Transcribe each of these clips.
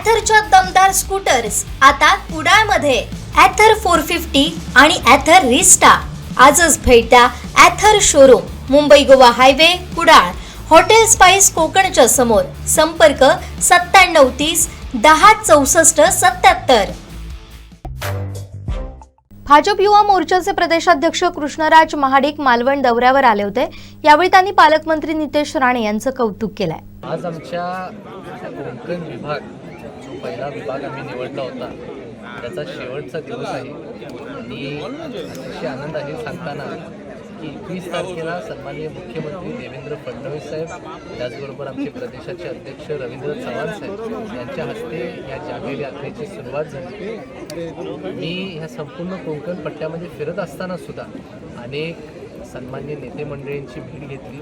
ॲथरच्या दमदार स्कूटर्स आता कुडाळमध्ये. ॲथर 450 आणि ॲथर रिस्टा. आजच भेट द्या Ather showroom, Mumbai Goa highway, Kudal. Hotel spice कोकणच्या समोर. संपर्क 9730 10 64 77. भाजप युवा मोर्चाचे प्रदेशाध्यक्ष कृष्णराज महाडिक मालवण दौऱ्यावर आले होते. यावेळी त्यांनी पालकमंत्री नितेश राणे यांचं कौतुक केलंय. आज आमच्या कोकण विभाग जो पहिला विभाग आम्ही निवडला होता त्याचा शेवटचा दिवस आहे आणि अतिशय आनंद आहे सांगताना की 21 तारखेला सन्माननीय मुख्यमंत्री देवेंद्र फडणवीस साहेब, त्याचबरोबर आमचे प्रदेशाचे अध्यक्ष रवींद्र चव्हाण साहेब यांच्या हस्ते या जागेर यात्रेची सुरुवात झाली. मी ह्या संपूर्ण कोकण पट्ट्यामध्ये फिरत असताना सुद्धा अनेक सन्माननीय नेते मंडळींची भेट घेतली.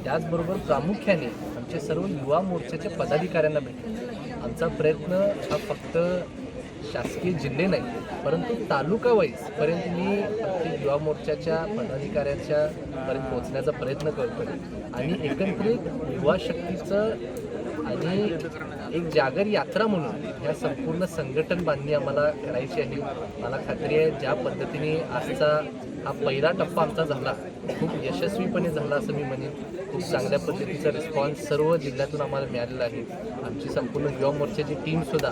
त्याचबरोबर प्रामुख्याने आमचे सर्व युवा मोर्चाच्या पदाधिकाऱ्यांना भेटले. आमचा प्रयत्न हा फक्त शासकीय जिल्हे नाही परंतु तालुका वाईजपर्यंत मी प्रत्येक युवा मोर्चाच्या पदाधिकाऱ्यांच्या पर्यंत पोहोचण्याचा प्रयत्न करतो आणि एकत्रित युवा शक्तीचं आणि एक जागर यात्रा म्हणून ह्या संपूर्ण संघटन बांधणी आम्हाला करायची आहे. मला खात्री आहे ज्या पद्धतीने आजचा हा पहिला टप्पा आमचा झाला खूप यशस्वीपणे झाला असं मी म्हणेन. खूप चांगल्या पद्धतीचा रिस्पॉन्स सर्व जिल्ह्यातून आम्हाला मिळालेला आहे. आमची संपूर्ण युवा मोर्चाची टीमसुद्धा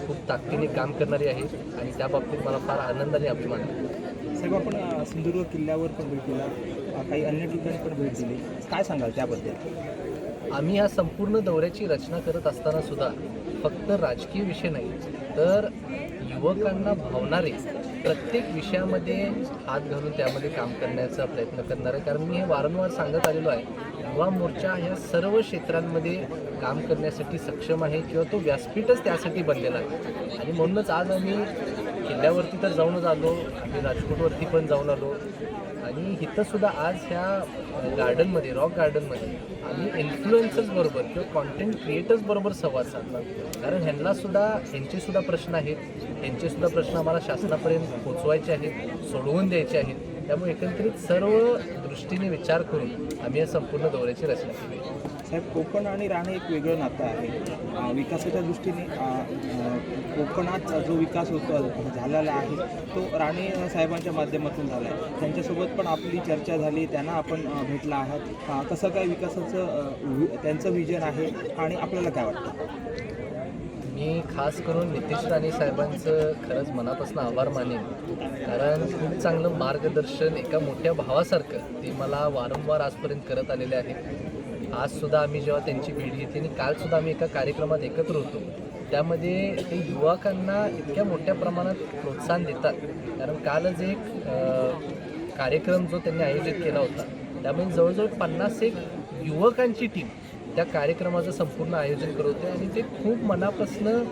खूप ताकदीने काम करणारी आहे आणि त्या बाबतीत मला फार आनंद आणि अभिमान आहे. साहेब, आपण सिंधुदुर्ग किल्ल्यावर पण भेट दिला, काही अन्य ठिकाणी पण भेट दिली, काय सांगाल त्याबद्दल? आम्ही या संपूर्ण दौऱ्याची रचना करत असताना सुद्धा फक्त राजकीय विषय नाही तर युवकांना भावणारे प्रत्येक विषयामध्ये हात घालून त्यामध्ये काम करण्याचा प्रयत्न करणार आहे. कारण मी हे वारंवार सांगत आलेलो आहे, युवा मोर्चा ह्या सर्व क्षेत्रांमध्ये काम करण्यासाठी सक्षम आहे किंवा तो व्यासपीठच त्यासाठी बनलेला आहे. आणि म्हणूनच आज आम्ही किल्ल्यावरती तर जाऊनच आलो, आम्ही राजकोटवरती पण जाऊन आलो आणि इथंसुद्धा आज ह्या गार्डनमध्ये, रॉक गार्डनमध्ये आम्ही इन्फ्लुएन्सर्स बरोबर किंवा कॉन्टेंट क्रिएटर्स बरोबर संवाद साधला. कारण ह्यांचेसुद्धा प्रश्न आहेत, ह्यांचेसुद्धा प्रश्न आम्हाला शासनापर्यंत पोचवायचे आहेत, सोडवून द्यायचे आहेत. त्यामुळे एकत्रित सर्व दृष्टीने विचार करून आम्ही या संपूर्ण दौऱ्याची रचना केली. साहेब, कोकण आणि राणे एक वेगळं नातं आहे. विकासाच्या दृष्टीने कोकणात जो विकास झालेला आहे तो राणे साहेबांच्या माध्यमातून झाला आहे. त्यांच्यासोबत पण आपली चर्चा झाली, त्यांना आपण भेटला आहात. कसं काय विकासाचं त्यांचं विजन आहे आणि आपल्याला काय वाटतं? मी खास करून नितेश राणे साहेबांचं खरंच मनापासून आभार मानेन. कारण खूप चांगलं मार्गदर्शन एका मोठ्या भावासारखं ते मला वारंवार आजपर्यंत करत आलेले आहेत. आजसुद्धा आम्ही जेव्हा त्यांची भेट घेतली आणि कालसुद्धा आम्ही एका कार्यक्रमात एकत्र होतो त्यामध्ये ते युवकांना इतक्या मोठ्या प्रमाणात प्रोत्साहन देतात. कारण कालच एक कार्यक्रम जो त्यांनी आयोजित केला होता त्यामध्ये जवळजवळ 50 युवकांची टीम त्या कार्यक्रमाचं संपूर्ण आयोजन करत होते आणि ते खूप मनापासून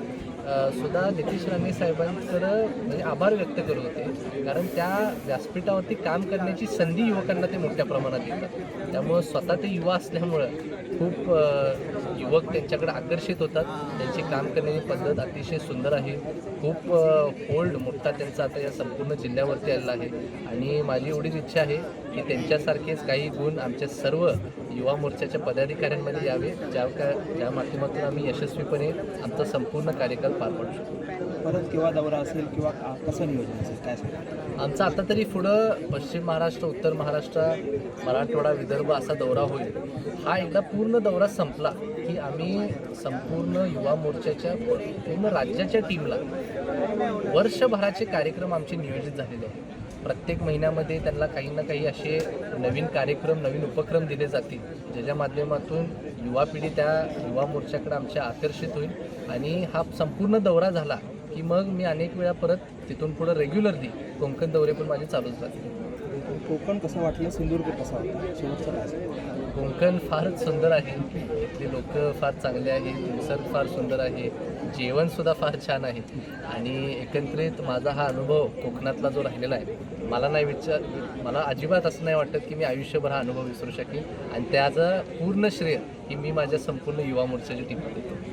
सुद्धा नितेश राणे साहेबांकडं म्हणजे आभार व्यक्त करत होते. कारण त्या व्यासपीठावरती काम करण्याची संधी युवकांना ते मोठ्या प्रमाणात देतात. त्यामुळं स्वतः ते युवा असल्यामुळं खूप युवक त्यांच्याकडे आकर्षित होतात. त्यांची काम करण्याची पद्धत अतिशय सुंदर आहे. खूप होल्ड मोठा त्यांचा आता या संपूर्ण जिल्ह्यावरती आलेला आहे आणि माझी एवढीच इच्छा आहे की त्यांच्यासारखेच काही गुण आमच्या सर्व युवा मोर्चाच्या पदाधिकाऱ्यांमध्ये यावे ज्या माध्यमातून आम्ही यशस्वीपणे आमचा संपूर्ण कार्यकाल पार पाडू शकतो. परत केव्हा दौरा असेल किंवा कसं नियोजन असेल काय सांगा? आमचा आता तरी पुढं पश्चिम महाराष्ट्र, उत्तर महाराष्ट्र, मराठवाडा, विदर्भ असा दौरा होईल. हा एकदा पूर्ण दौरा संपला की आम्ही संपूर्ण युवा मोर्चाच्या पूर्ण राज्याच्या टीमला वर्षभराचे कार्यक्रम आमचे नियोजित झालेले आहेत. प्रत्येक महिन्यामध्ये त्यांना काही ना काही असे नवीन कार्यक्रम, नवीन उपक्रम दिले जातील ज्याच्या माध्यमातून युवा पिढी त्या युवा मोर्चाकडे आमच्या आकर्षित होईल. आणि हा संपूर्ण दौरा झाला की मग मी अनेक वेळा परत तिथून पुढं रेग्युलरली कोकण दौरे पण माझे चालूच राहतील. कोकण कसं वाटलं, सिंधुदुर्ग कसा वाटलं, शेवटचं काय? कोकण फारच सुंदर आहे. इथले लोक फार चांगले आहेत, निसर्ग फार सुंदर आहे, जेवणसुद्धा फार छान आहे आणि एकत्रित माझा हा अनुभव कोकणातला जो राहिलेला आहे मला अजिबात असं नाही वाटत की मी आयुष्यभर हा अनुभव विसरू शकेन आणि त्याचं पूर्ण श्रेय ही मी माझ्या संपूर्ण युवा मोर्चाची टीमला देतो.